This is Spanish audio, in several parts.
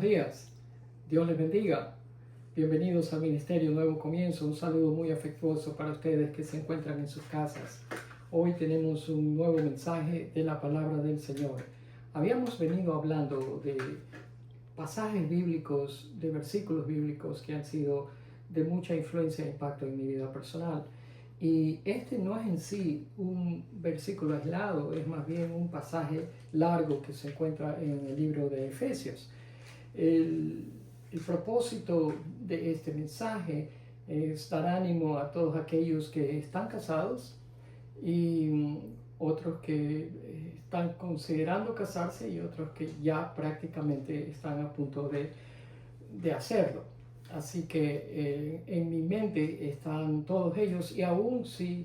días, Dios les bendiga. Bienvenidos al Ministerio Nuevo Comienzo. Un saludo muy afectuoso para ustedes que se encuentran en sus casas. Hoy tenemos un nuevo mensaje de la palabra del Señor. Habíamos venido hablando de pasajes bíblicos, de versículos bíblicos que han sido de mucha influencia e impacto en mi vida personal. Y este no es en sí un versículo aislado, es más bien un pasaje largo que se encuentra en el libro de Efesios. El propósito de este mensaje es dar ánimo a todos aquellos que están casados y otros que están considerando casarse y otros que ya prácticamente están a punto de hacerlo. Así que en mi mente están todos ellos, y aún si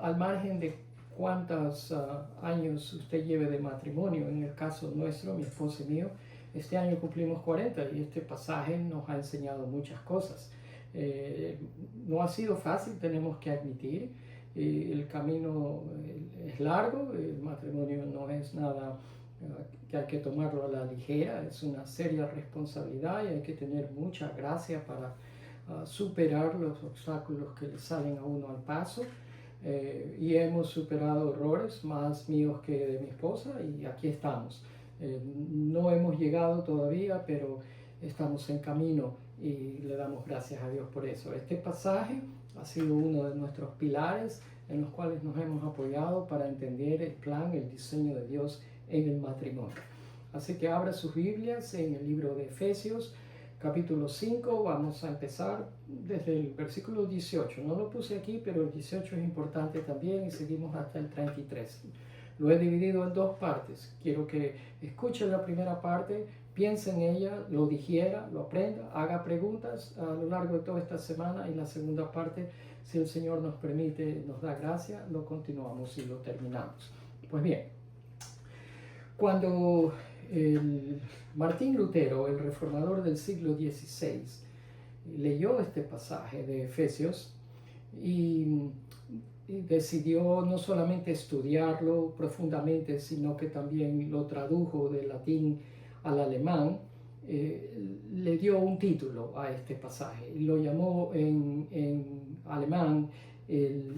al margen de cuántos años usted lleve de matrimonio, en el caso nuestro, mi esposo y mío, este año cumplimos 40 y este pasaje nos ha enseñado muchas cosas. No ha sido fácil, tenemos que admitir. El camino es largo, el matrimonio no es nada que hay que tomarlo a la ligera, es una seria responsabilidad y hay que tener mucha gracia para superar los obstáculos que le salen a uno al paso. Y hemos superado errores más míos que de mi esposa y aquí estamos. No hemos llegado todavía, pero estamos en camino y le damos gracias a Dios por eso. Este pasaje ha sido uno de nuestros pilares en los cuales nos hemos apoyado para entender el plan, el diseño de Dios en el matrimonio. Así que abra sus Biblias en el libro de Efesios, capítulo 5. Vamos a empezar desde el versículo 18. No lo puse aquí, pero el 18 es importante también y seguimos hasta el 33. Lo he dividido en dos partes. Quiero que escuche la primera parte, piense en ella, lo digiera, lo aprenda, haga preguntas a lo largo de toda esta semana, y la segunda parte, si el Señor nos permite, nos da gracia, lo continuamos y lo terminamos. Pues bien, cuando Martín Lutero, el reformador del siglo XVI, leyó este pasaje de Efesios y decidió no solamente estudiarlo profundamente, sino que también lo tradujo del latín al alemán, le dio un título a este pasaje y lo llamó en alemán el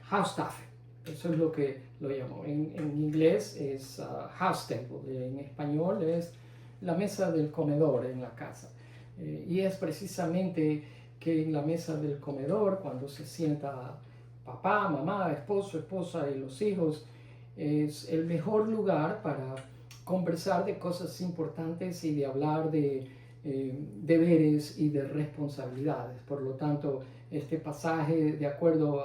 Haustafel. Eso es lo que lo llamó. En inglés es house table, en español es la mesa del comedor en la casa. Y es precisamente que en la mesa del comedor, cuando se sienta papá, mamá, esposo, esposa y los hijos, es el mejor lugar para conversar de cosas importantes y de hablar de deberes y de responsabilidades. Por lo tanto, este pasaje, de acuerdo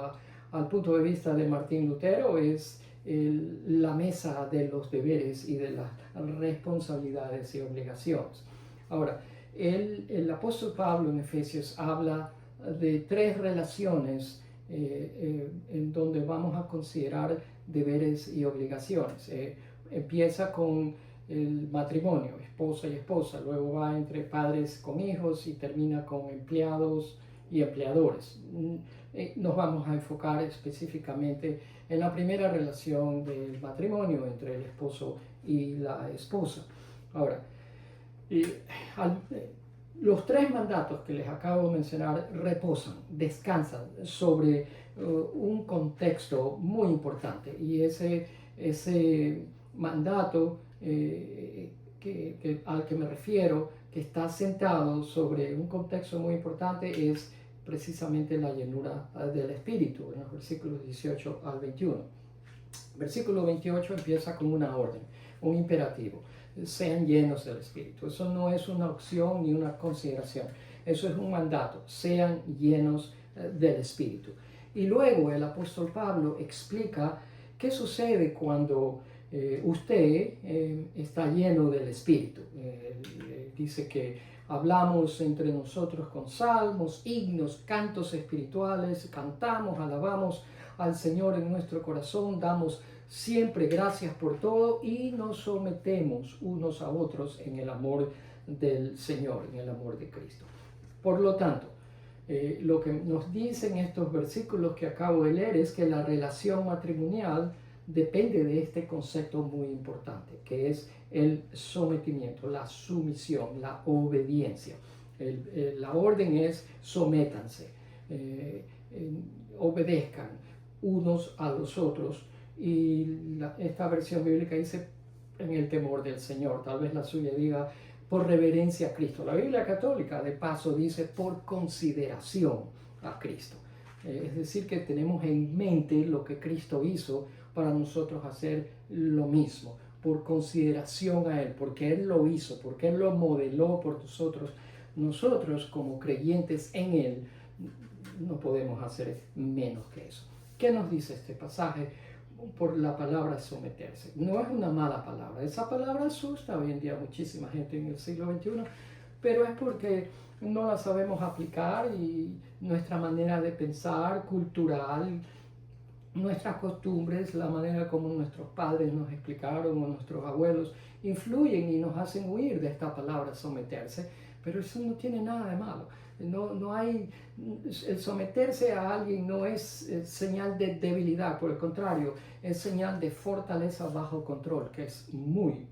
al punto de vista de Martín Lutero, es la mesa de los deberes y de las responsabilidades y obligaciones. Ahora, el apóstol Pablo en Efesios habla de tres relaciones en donde vamos a considerar deberes y obligaciones. Empieza con el matrimonio, esposa y esposa, luego va entre padres con hijos y termina con empleados y empleadores. Nos vamos a enfocar específicamente en la primera relación del matrimonio entre el esposo y la esposa. Ahora, los tres mandatos que les acabo de mencionar reposan, descansan sobre un contexto muy importante, y ese mandato al que me refiero, que está sentado sobre un contexto muy importante, es precisamente la llenura del Espíritu, en los versículos 18 al 21. Versículo 28 empieza con una orden, un imperativo: sean llenos del Espíritu. Eso no es una opción ni una consideración, eso es un mandato: sean llenos del Espíritu. Y luego el apóstol Pablo explica qué sucede cuando usted está lleno del Espíritu. Dice que hablamos entre nosotros con salmos, himnos, cantos espirituales, cantamos, alabamos al Señor en nuestro corazón, damos siempre gracias por todo y nos sometemos unos a otros en el amor del Señor, en el amor de Cristo. Por lo tanto, lo que nos dicen estos versículos que acabo de leer es que la relación matrimonial depende de este concepto muy importante, que es el sometimiento, la sumisión, la obediencia. La orden es sométanse, obedezcan unos a los otros, y esta versión bíblica dice en el temor del Señor. Tal vez la suya diga por reverencia a Cristo. La Biblia católica, de paso, dice por consideración a Cristo. Es decir, que tenemos en mente lo que Cristo hizo para nosotros hacer lo mismo, por consideración a Él, porque Él lo hizo, porque Él lo modeló por nosotros. Nosotros, como creyentes en Él, no podemos hacer menos que eso. ¿Qué nos dice este pasaje? Por la palabra someterse. No es una mala palabra. Esa palabra asusta hoy en día a muchísima gente en el siglo XXI, pero es porque no la sabemos aplicar, y nuestra manera de pensar cultural, nuestras costumbres, la manera como nuestros padres nos explicaron o nuestros abuelos influyen y nos hacen huir de esta palabra someterse, pero eso no tiene nada de malo. No hay, el someterse a alguien no es señal de debilidad, por el contrario, es señal de fortaleza bajo control, que es muy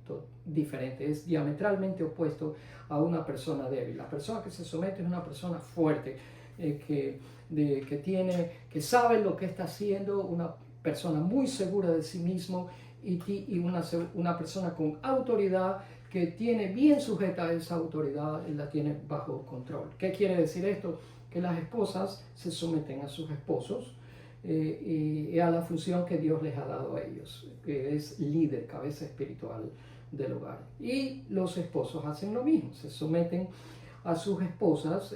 diferente, es diametralmente opuesto a una persona débil. La persona que se somete es una persona fuerte, que sabe lo que está haciendo, una persona muy segura de sí mismo, y una persona con autoridad, que tiene bien sujeta esa autoridad y la tiene bajo control. ¿Qué quiere decir esto? Que las esposas se someten a sus esposos y a la función que Dios les ha dado a ellos, que es líder, cabeza espiritual del hogar. Y los esposos hacen lo mismo, se someten a sus esposas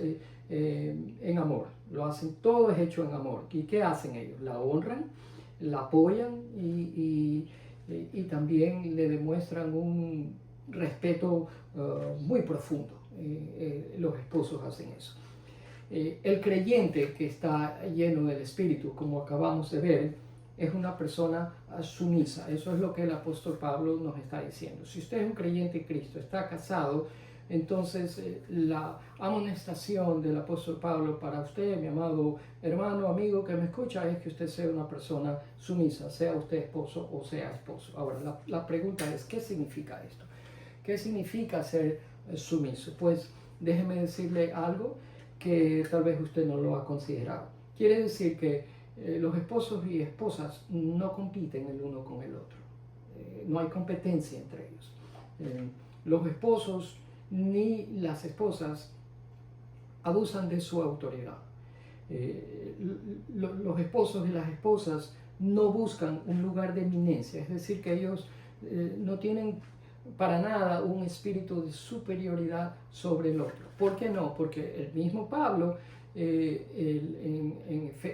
en amor. Lo hacen, todo es hecho en amor. ¿Y qué hacen ellos? La honran, la apoyan y también le demuestran un respeto muy profundo. Los esposos hacen eso. El creyente que está lleno del Espíritu, como acabamos de ver, es una persona sumisa. Eso es lo que el apóstol Pablo nos está diciendo. Si usted es un creyente en Cristo, está casado, entonces la amonestación del apóstol Pablo para usted, mi amado hermano, amigo que me escucha, es que usted sea una persona sumisa, sea usted esposo o sea esposo. Ahora, la pregunta es, ¿qué significa esto? ¿Qué significa ser sumiso? Pues déjeme decirle algo que tal vez usted no lo ha considerado. Quiere decir que los esposos y esposas no compiten el uno con el otro. No hay competencia entre ellos. Los esposos ni las esposas abusan de su autoridad. Los esposos y las esposas no buscan un lugar de eminencia, es decir, que ellos no tienen para nada un espíritu de superioridad sobre el otro. ¿Por qué no? Porque el mismo Pablo en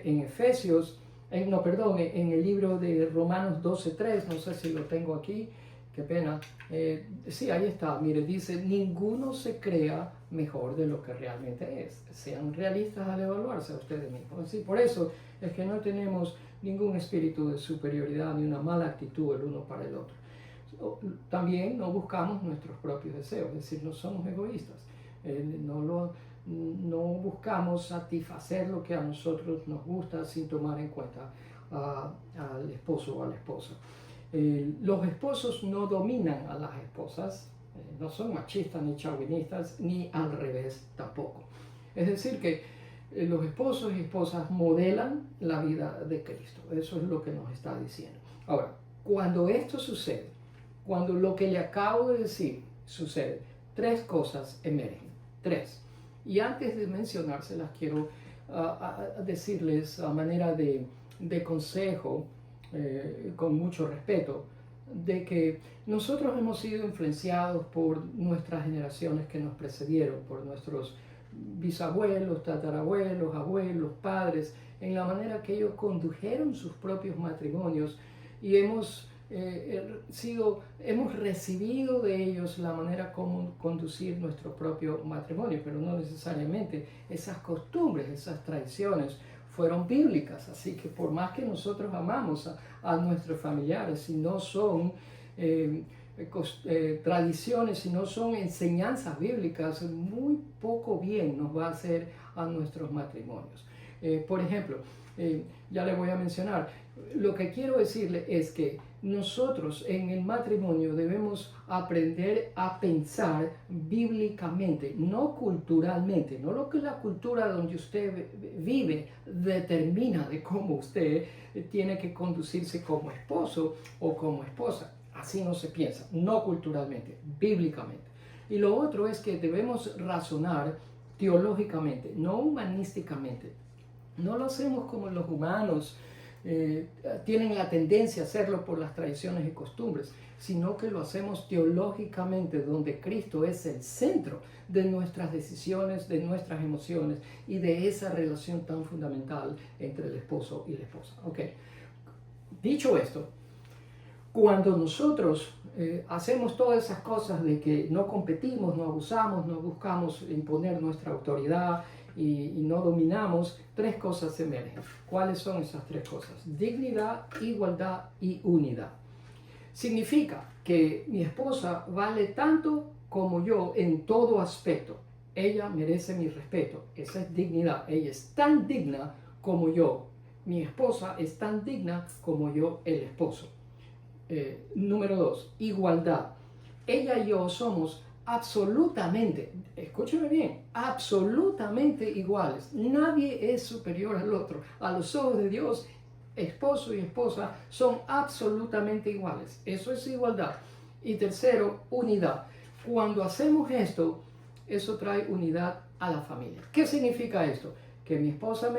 Efesios, en el libro de Romanos 12:3, no sé si lo tengo aquí, qué pena, sí, ahí está, mire, dice, ninguno se crea mejor de lo que realmente es. Sean realistas al evaluarse a ustedes mismos. Así, por eso es que no tenemos ningún espíritu de superioridad ni una mala actitud el uno para el otro. También no buscamos nuestros propios deseos, es decir, no somos egoístas, no buscamos satisfacer lo que a nosotros nos gusta sin tomar en cuenta al esposo o a la esposa. Los esposos no dominan a las esposas, no son machistas ni chauvinistas, ni al revés tampoco. Es decir, que los esposos y esposas modelan la vida de Cristo. Eso es lo que nos está diciendo. Ahora, cuando esto sucede, cuando lo que le acabo de decir sucede, tres cosas emergen. Tres. Y antes de mencionárselas, quiero decirles a manera de consejo, con mucho respeto, de que nosotros hemos sido influenciados por nuestras generaciones que nos precedieron, por nuestros bisabuelos, tatarabuelos, abuelos, padres, en la manera que ellos condujeron sus propios matrimonios, y hemos recibido de ellos la manera como conducir nuestro propio matrimonio, pero no necesariamente esas costumbres, esas tradiciones fueron bíblicas. Así que por más que nosotros amamos a nuestros familiares, si no son tradiciones, si no son enseñanzas bíblicas, muy poco bien nos va a hacer a nuestros matrimonios. Por ejemplo, ya le voy a mencionar, lo que quiero decirle es que nosotros en el matrimonio debemos aprender a pensar bíblicamente, no culturalmente, no lo que la cultura donde usted vive determina de cómo usted tiene que conducirse como esposo o como esposa. Así no se piensa, no culturalmente, bíblicamente. Y lo otro es que debemos razonar teológicamente, no humanísticamente. No lo hacemos como los humanos tienen la tendencia a hacerlo por las tradiciones y costumbres, sino que lo hacemos teológicamente, donde Cristo es el centro de nuestras decisiones, de nuestras emociones y de esa relación tan fundamental entre el esposo y la esposa. Okay. Dicho esto, cuando nosotros hacemos todas esas cosas de que no competimos, no abusamos, no buscamos imponer nuestra autoridad y no dominamos, tres cosas emergen. ¿Cuáles son esas tres cosas? Dignidad, igualdad y unidad. Significa que mi esposa vale tanto como yo en todo aspecto. Ella merece mi respeto. Esa es dignidad. Ella es tan digna como yo. Mi esposa es tan digna como yo, el esposo. Número 2, igualdad. Ella y yo somos absolutamente, escúcheme bien, absolutamente iguales. Nadie es superior al otro. A los ojos de Dios, esposo y esposa son absolutamente iguales. Eso es igualdad. Y tercero, unidad. Cuando hacemos esto, eso trae unidad a la familia. ¿Qué significa esto? Que mi esposa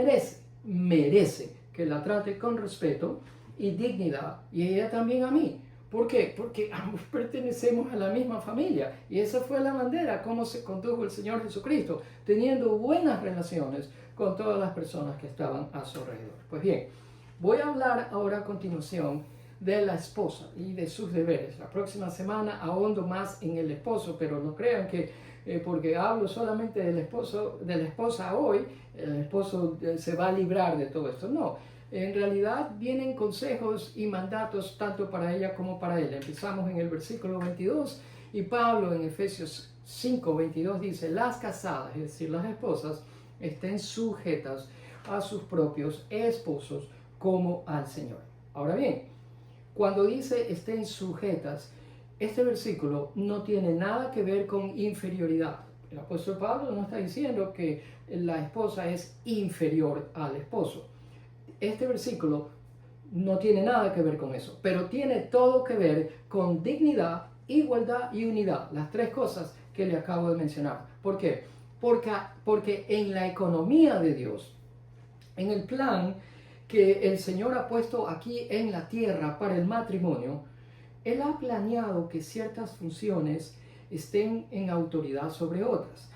merece que la trate con respeto y dignidad, y ella también a mí. ¿Por qué? Porque ambos pertenecemos a la misma familia, y esa fue la manera como se condujo el Señor Jesucristo, teniendo buenas relaciones con todas las personas que estaban a su alrededor. Pues bien, voy a hablar ahora a continuación de la esposa y de sus deberes. La próxima semana ahondo más en el esposo, pero no crean que porque hablo solamente del esposo, de la esposa hoy, el esposo se va a librar de todo esto. No. En realidad vienen consejos y mandatos tanto para ella como para él. Empezamos en el versículo 22 y Pablo en Efesios 5, 22 dice: las casadas, es decir, las esposas, estén sujetas a sus propios esposos como al Señor. Ahora bien, cuando dice estén sujetas, este versículo no tiene nada que ver con inferioridad. El apóstol Pablo no está diciendo que la esposa es inferior al esposo. Este versículo no tiene nada que ver con eso, pero tiene todo que ver con dignidad, igualdad y unidad, las tres cosas que le acabo de mencionar. ¿Por qué? Porque en la economía de Dios, en el plan que el Señor ha puesto aquí en la tierra para el matrimonio, Él ha planeado que ciertas funciones estén en autoridad sobre otras,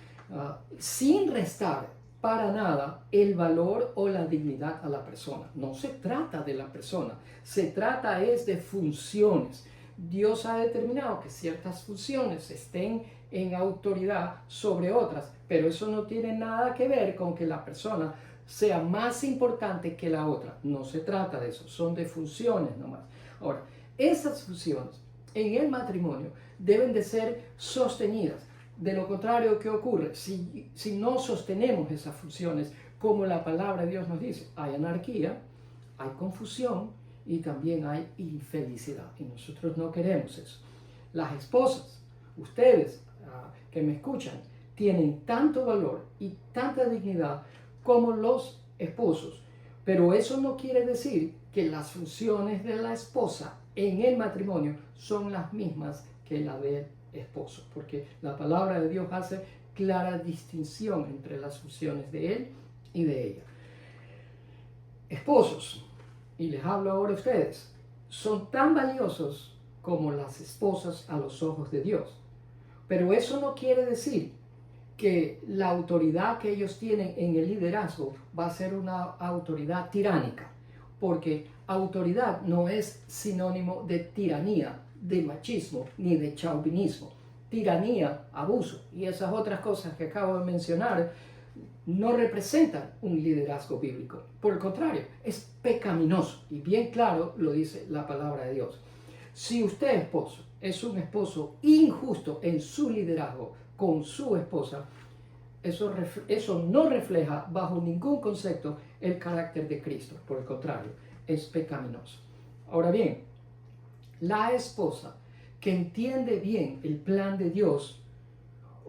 sin restar para nada el valor o la dignidad a la persona. No se trata de la persona, se trata es de funciones. Dios ha determinado que ciertas funciones estén en autoridad sobre otras, pero eso no tiene nada que ver con que la persona sea más importante que la otra. No se trata de eso, son de funciones nomás. Ahora, esas funciones en el matrimonio deben de ser sostenidas. De lo contrario, ¿qué ocurre? Si no sostenemos esas funciones, como la palabra de Dios nos dice, hay anarquía, hay confusión y también hay infelicidad. Y nosotros no queremos eso. Las esposas, ustedes que me escuchan, tienen tanto valor y tanta dignidad como los esposos. Pero eso no quiere decir que las funciones de la esposa en el matrimonio son las mismas que la del esposo, porque la palabra de Dios hace clara distinción entre las funciones de él y de ella. Esposos, y les hablo ahora a ustedes, son tan valiosos como las esposas a los ojos de Dios, pero eso no quiere decir que la autoridad que ellos tienen en el liderazgo va a ser una autoridad tiránica, porque autoridad no es sinónimo de tiranía, de machismo ni de chauvinismo. Tiranía, abuso y esas otras cosas que acabo de mencionar no representan un liderazgo bíblico. Por el contrario, es pecaminoso y bien claro lo dice la palabra de Dios. Si usted, esposo, es un esposo injusto en su liderazgo con su esposa, eso no refleja bajo ningún concepto el carácter de Cristo. Por el contrario, es pecaminoso. Ahora bien, la esposa que entiende bien el plan de Dios,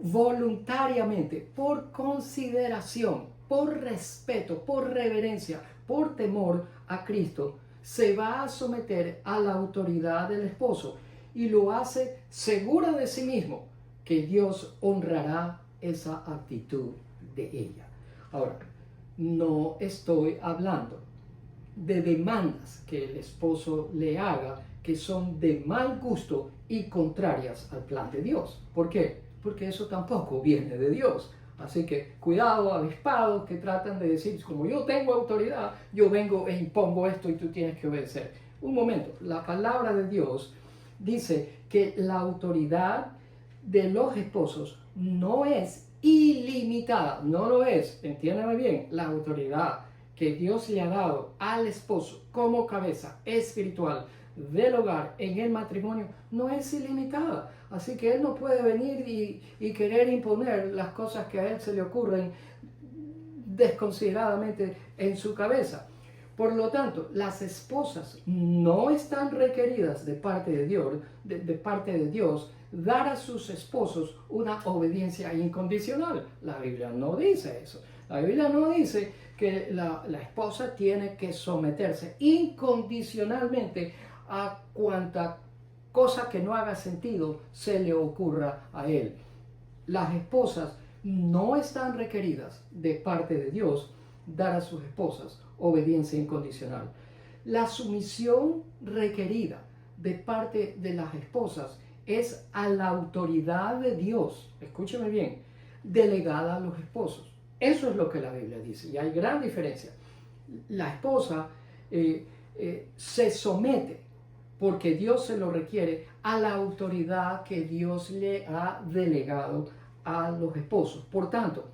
voluntariamente, por consideración, por respeto, por reverencia, por temor a Cristo, se va a someter a la autoridad del esposo y lo hace segura de sí mismo que Dios honrará esa actitud de ella. Ahora, no estoy hablando de demandas que el esposo le haga que son de mal gusto y contrarias al plan de Dios. ¿Por qué? Porque eso tampoco viene de Dios. Así que cuidado, avispados que tratan de decir, como yo tengo autoridad, yo vengo e impongo esto y tú tienes que obedecer. Un momento, la palabra de Dios dice que la autoridad de los esposos no es ilimitada, no lo es, entiéndame bien, la autoridad que Dios le ha dado al esposo como cabeza espiritual del hogar en el matrimonio no es ilimitada. Así que él no puede venir y querer imponer las cosas que a él se le ocurren desconsideradamente en su cabeza. Por lo tanto, las esposas no están requeridas de parte de Dios, dar a sus esposos una obediencia incondicional. La Biblia no dice eso. La Biblia no dice que la esposa tiene que someterse incondicionalmente a cuanta cosa que no haga sentido se le ocurra a él. Las esposas no están requeridas de parte de Dios dar a sus esposas obediencia incondicional. La sumisión requerida de parte de las esposas es a la autoridad de Dios, escúcheme bien, delegada a los esposos. Eso es lo que la Biblia dice y hay gran diferencia. La esposa se somete porque Dios se lo requiere a la autoridad que Dios le ha delegado a los esposos. Por tanto,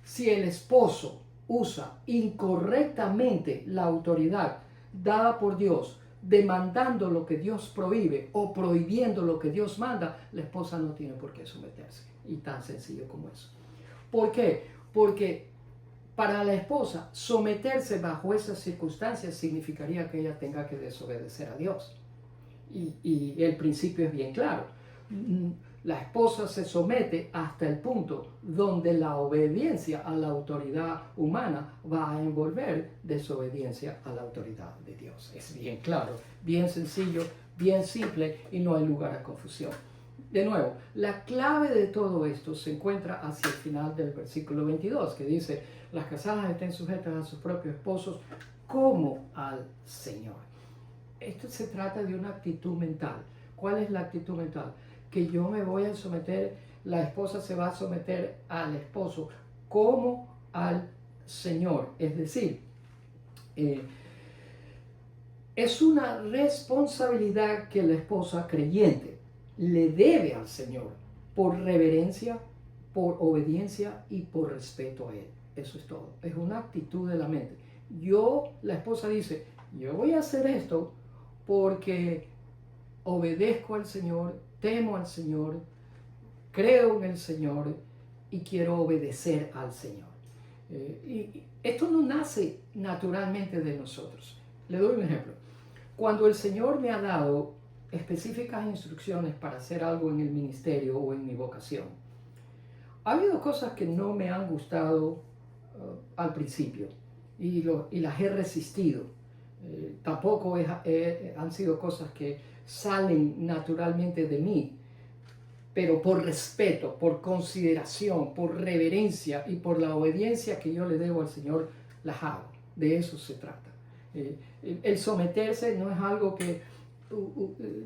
si el esposo usa incorrectamente la autoridad dada por Dios, demandando lo que Dios prohíbe o prohibiendo lo que Dios manda, la esposa no tiene por qué someterse. Y tan sencillo como eso. ¿Por qué? Porque para la esposa someterse bajo esas circunstancias significaría que ella tenga que desobedecer a Dios. Y el principio es bien claro. La esposa se somete hasta el punto donde la obediencia a la autoridad humana va a envolver desobediencia a la autoridad de Dios. Es bien claro, bien sencillo, bien simple y no hay lugar a confusión. De nuevo, la clave de todo esto se encuentra hacia el final del versículo 22, que dice: las casadas estén sujetas a sus propios esposos como al Señor. Esto se trata de una actitud mental. ¿Cuál es la actitud mental? Que yo me voy a someter, la esposa se va a someter al esposo como al Señor. Es decir, es una responsabilidad que la esposa creyente le debe al Señor por reverencia, por obediencia y por respeto a Él. Eso es todo. Es una actitud de la mente. La esposa dice, yo voy a hacer esto porque obedezco al Señor, temo al Señor, creo en el Señor y quiero obedecer al Señor. Y esto no nace naturalmente de nosotros. Le doy un ejemplo. Cuando el Señor me ha dado específicas instrucciones para hacer algo en el ministerio o en mi vocación, ha habido cosas que no me han gustado al principio y las he resistido. Tampoco han sido cosas que salen naturalmente de mí, pero por respeto, por consideración, por reverencia y por la obediencia que yo le debo al Señor, las hago. De eso se trata. El someterse no es algo que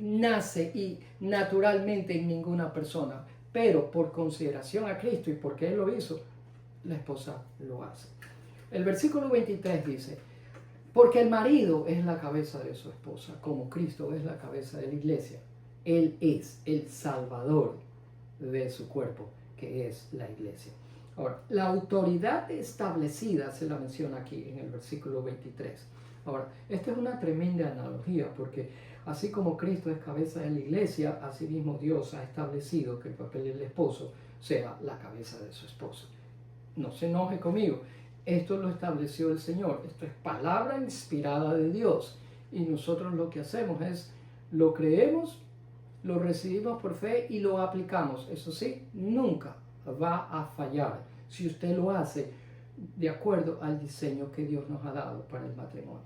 nace y naturalmente en ninguna persona, pero por consideración a Cristo y porque Él lo hizo, la esposa lo hace. El versículo 23 dice: porque el marido es la cabeza de su esposa, como Cristo es la cabeza de la iglesia. Él es el Salvador de su cuerpo, que es la iglesia. Ahora, la autoridad establecida se la menciona aquí en el versículo 23. Ahora, esta es una tremenda analogía, porque así como Cristo es cabeza de la iglesia, así mismo Dios ha establecido que el papel del esposo sea la cabeza de su esposa. No se enoje conmigo. Esto lo estableció el Señor. Esto es palabra inspirada de Dios. y nosotros lo que hacemos es lo creemos, lo recibimos por fe y lo aplicamos. Eso sí, nunca va a fallar si usted lo hace de acuerdo al diseño que Dios nos ha dado para el matrimonio.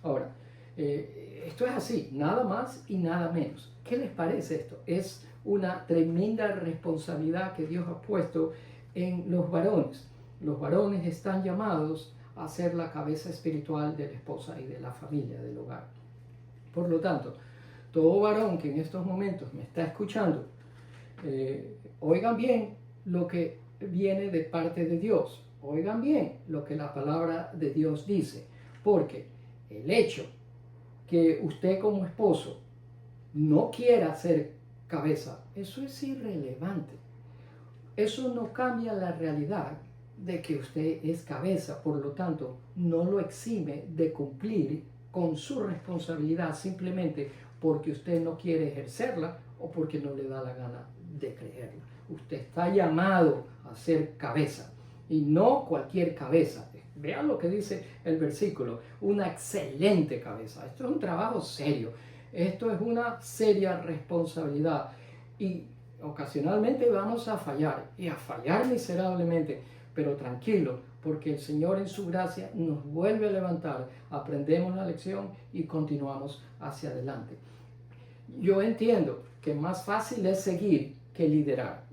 Ahora, esto es así, nada más y nada menos. ¿Qué les parece esto? Es una tremenda responsabilidad que Dios ha puesto en los varones. Los varones están llamados a ser la cabeza espiritual de la esposa y de la familia, del hogar. Por lo tanto, todo varón que en estos momentos me está escuchando, oigan bien lo que viene de parte de Dios. Oigan bien lo que la palabra de Dios dice. Porque el hecho que usted como esposo no quiera ser cabeza, eso es irrelevante. Eso no cambia la realidad de que usted es cabeza, por lo tanto, no lo exime de cumplir con su responsabilidad simplemente porque usted no quiere ejercerla o porque no le da la gana de creerla. Usted está llamado a ser cabeza y no cualquier cabeza. Vean lo que dice el versículo, una excelente cabeza. Esto es un trabajo serio, esto es una seria responsabilidad y ocasionalmente vamos a fallar y a fallar miserablemente, pero tranquilo, porque el Señor en su gracia nos vuelve a levantar, aprendemos la lección y continuamos hacia adelante. Yo entiendo que más fácil es seguir que liderar.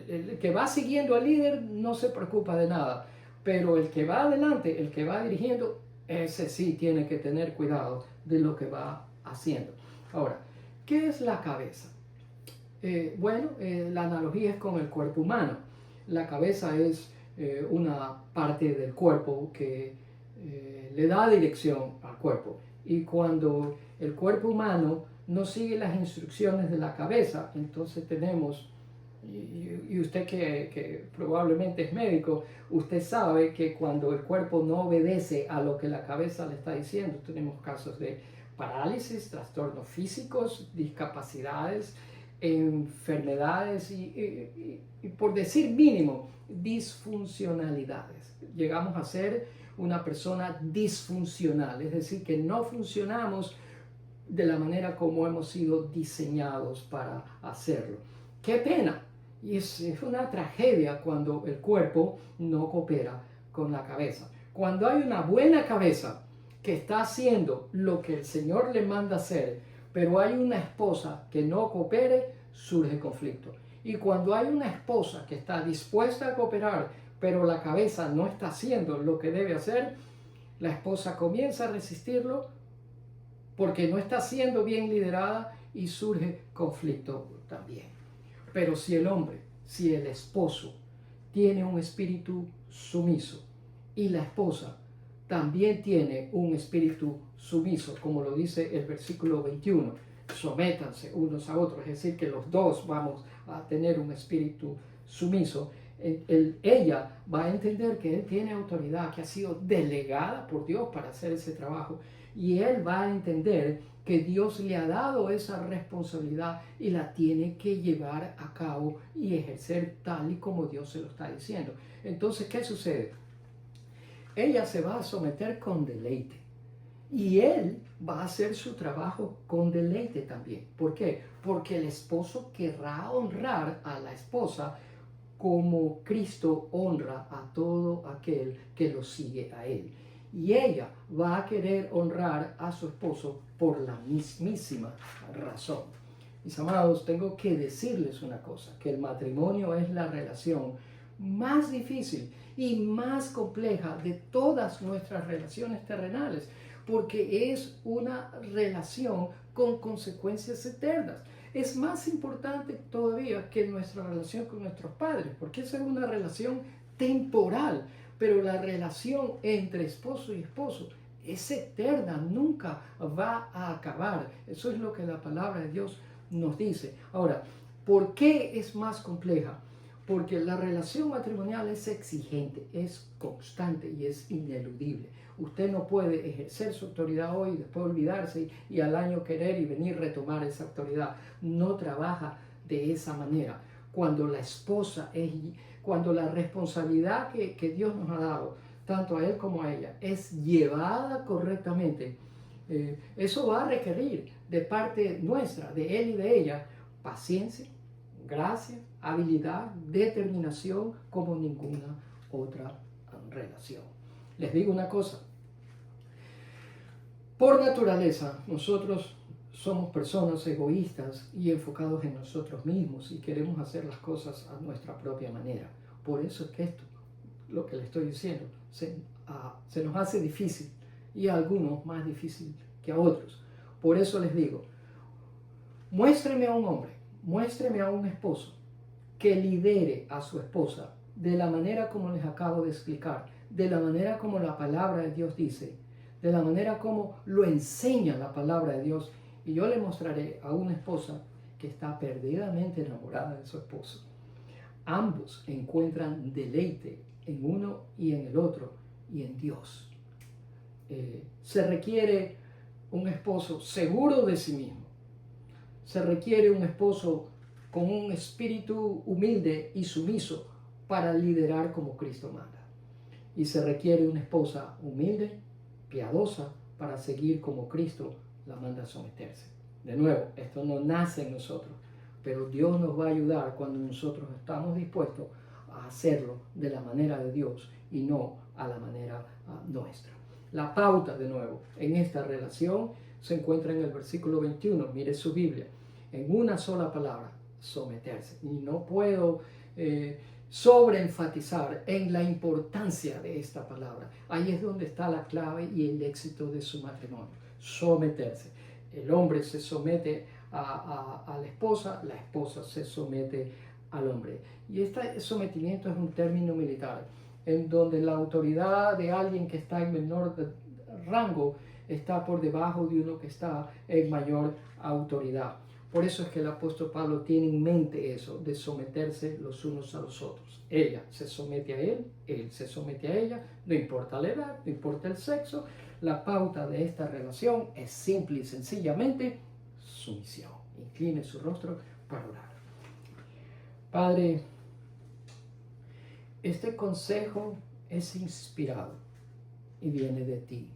El que va siguiendo al líder no se preocupa de nada, pero el que va adelante, el que va dirigiendo, ese sí tiene que tener cuidado de lo que va haciendo. Ahora, ¿qué es la cabeza? La analogía es con el cuerpo humano. La cabeza es una parte del cuerpo que le da dirección al cuerpo. Y cuando el cuerpo humano no sigue las instrucciones de la cabeza, entonces tenemos, y usted que probablemente es médico, usted sabe que cuando el cuerpo no obedece a lo que la cabeza le está diciendo, tenemos casos de parálisis, trastornos físicos, discapacidades, enfermedades y por decir mínimo, disfuncionalidades. Llegamos a ser una persona disfuncional, es decir, que no funcionamos de la manera como hemos sido diseñados para hacerlo. ¡Qué pena! Y es una tragedia cuando el cuerpo no coopera con la cabeza. Cuando hay una buena cabeza que está haciendo lo que el Señor le manda hacer, pero hay una esposa que no coopere, surge conflicto. Y cuando hay una esposa que está dispuesta a cooperar, pero la cabeza no está haciendo lo que debe hacer, la esposa comienza a resistirlo porque no está siendo bien liderada y surge conflicto también. Pero si el hombre, si el esposo tiene un espíritu sumiso y la esposa también tiene un espíritu sumiso, como lo dice el versículo 21, sométanse unos a otros, es decir, que los dos vamos a tener un espíritu sumiso, ella va a entender que él tiene autoridad que ha sido delegada por Dios para hacer ese trabajo y él va a entender que Dios le ha dado esa responsabilidad y la tiene que llevar a cabo y ejercer tal y como Dios se lo está diciendo. Entonces, ¿qué sucede? Ella se va a someter con deleite y él va a hacer su trabajo con deleite también. ¿Por qué? Porque el esposo querrá honrar a la esposa como Cristo honra a todo aquel que lo sigue a él. Y ella va a querer honrar a su esposo por la mismísima razón. Mis amados, tengo que decirles una cosa, que el matrimonio es la relación más difícil y más compleja de todas nuestras relaciones terrenales, porque es una relación con consecuencias eternas. Es más importante todavía que nuestra relación con nuestros padres, porque esa es una relación temporal, pero la relación entre esposo y esposo es eterna, nunca va a acabar. Eso es lo que la palabra de Dios nos dice. Ahora, ¿por qué es más compleja? Porque la relación matrimonial es exigente, es constante y es ineludible. Usted no puede ejercer su autoridad hoy y después olvidarse y al año querer y venir a retomar esa autoridad. No trabaja de esa manera. Cuando la esposa cuando la responsabilidad que Dios nos ha dado, tanto a él como a ella, es llevada correctamente, Eso va a requerir de parte nuestra, de él y de ella, paciencia, gracia, habilidad, determinación como ninguna otra relación. Les digo una cosa, por naturaleza nosotros somos personas egoístas y enfocados en nosotros mismos y queremos hacer las cosas a nuestra propia manera. Por eso es que esto, lo que le estoy diciendo, se nos hace difícil y a algunos más difícil que a otros. Por eso les digo, muéstreme a un hombre, muéstreme a un esposo que lidere a su esposa de la manera como les acabo de explicar, de la manera como la palabra de Dios dice, de la manera como lo enseña la palabra de Dios. Y yo le mostraré a una esposa que está perdidamente enamorada de su esposo. Ambos encuentran deleite en uno y en el otro y en Dios. Se requiere un esposo seguro de sí mismo. Se requiere un esposo con un espíritu humilde y sumiso para liderar como Cristo manda. Y se requiere una esposa humilde, piadosa, para seguir como Cristo la manda a someterse. De nuevo, esto no nace en nosotros, pero Dios nos va a ayudar cuando nosotros estamos dispuestos a hacerlo de la manera de Dios y no a la manera nuestra. La pauta, de nuevo, en esta relación se encuentra en el versículo 21, mire su Biblia, en una sola palabra, someterse. Y no puedo sobreenfatizar en la importancia de esta palabra. Ahí es donde está la clave y el éxito de su matrimonio, someterse. El hombre se somete a la esposa se somete al hombre. Y este sometimiento es un término militar, en donde la autoridad de alguien que está en menor rango está por debajo de uno que está en mayor autoridad. Por eso es que el apóstol Pablo tiene en mente eso, de someterse los unos a los otros. Ella se somete a él se somete a ella, no importa la edad, no importa el sexo. La pauta de esta relación es simple y sencillamente sumisión. Incline su rostro para orar. Padre, este consejo es inspirado y viene de ti.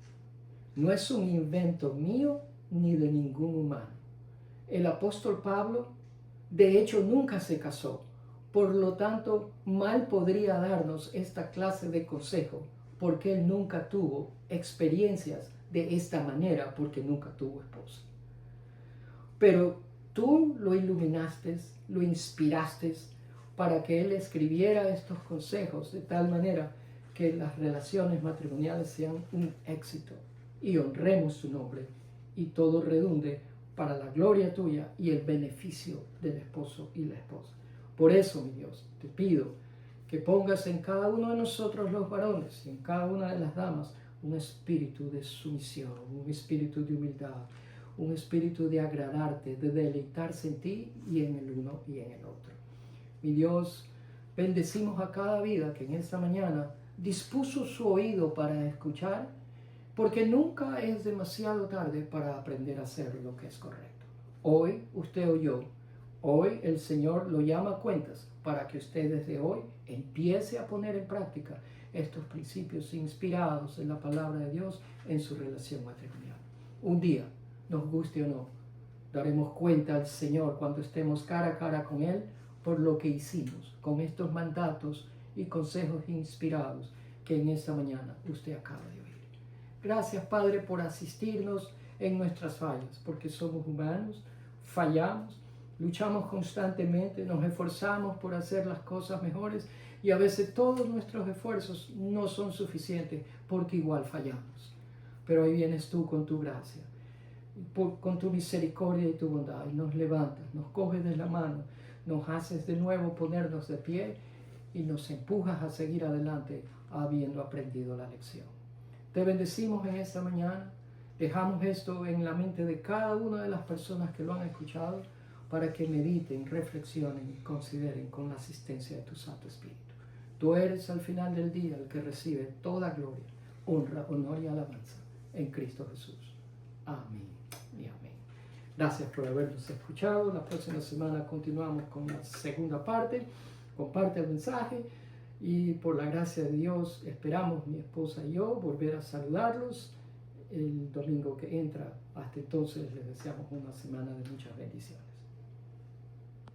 No es un invento mío ni de ningún humano. El apóstol Pablo, de hecho, nunca se casó. Por lo tanto, mal podría darnos esta clase de consejo, porque él nunca tuvo experiencias de esta manera, porque nunca tuvo esposa. Pero tú lo iluminaste, lo inspiraste para que él escribiera estos consejos de tal manera que las relaciones matrimoniales sean un éxito y honremos tu nombre y todo redunde para la gloria tuya y el beneficio del esposo y la esposa. Por eso, mi Dios, te pido que pongas en cada uno de nosotros los varones y en cada una de las damas un espíritu de sumisión, un espíritu de humildad, un espíritu de agradarte, de deleitarse en ti y en el uno y en el otro. Mi Dios, bendecimos a cada vida que en esta mañana dispuso su oído para escuchar, porque nunca es demasiado tarde para aprender a hacer lo que es correcto. Hoy usted oyó, hoy el Señor lo llama a cuentas para que usted desde hoy empiece a poner en práctica estos principios inspirados en la palabra de Dios en su relación matrimonial. Un día, nos guste o no, daremos cuenta al Señor cuando estemos cara a cara con Él por lo que hicimos con estos mandatos y consejos inspirados que en esta mañana usted acaba de oír. Gracias, Padre, por asistirnos en nuestras fallas, porque somos humanos, fallamos, luchamos constantemente, nos esforzamos por hacer las cosas mejores y a veces todos nuestros esfuerzos no son suficientes porque igual fallamos. Pero ahí vienes tú con tu gracia, con tu misericordia y tu bondad y nos levantas, nos coges de la mano, nos haces de nuevo ponernos de pie y nos empujas a seguir adelante habiendo aprendido la lección. Te bendecimos en esta mañana, dejamos esto en la mente de cada una de las personas que lo han escuchado para que mediten, reflexionen y consideren con la asistencia de tu Santo Espíritu. Tú eres al final del día el que recibe toda gloria, honra, honor y alabanza en Cristo Jesús. Amén y amén. Gracias por habernos escuchado. La próxima semana continuamos con la segunda parte. Comparte el mensaje. Y por la gracia de Dios esperamos, mi esposa y yo, volver a saludarlos el domingo que entra. Hasta entonces les deseamos una semana de muchas bendiciones.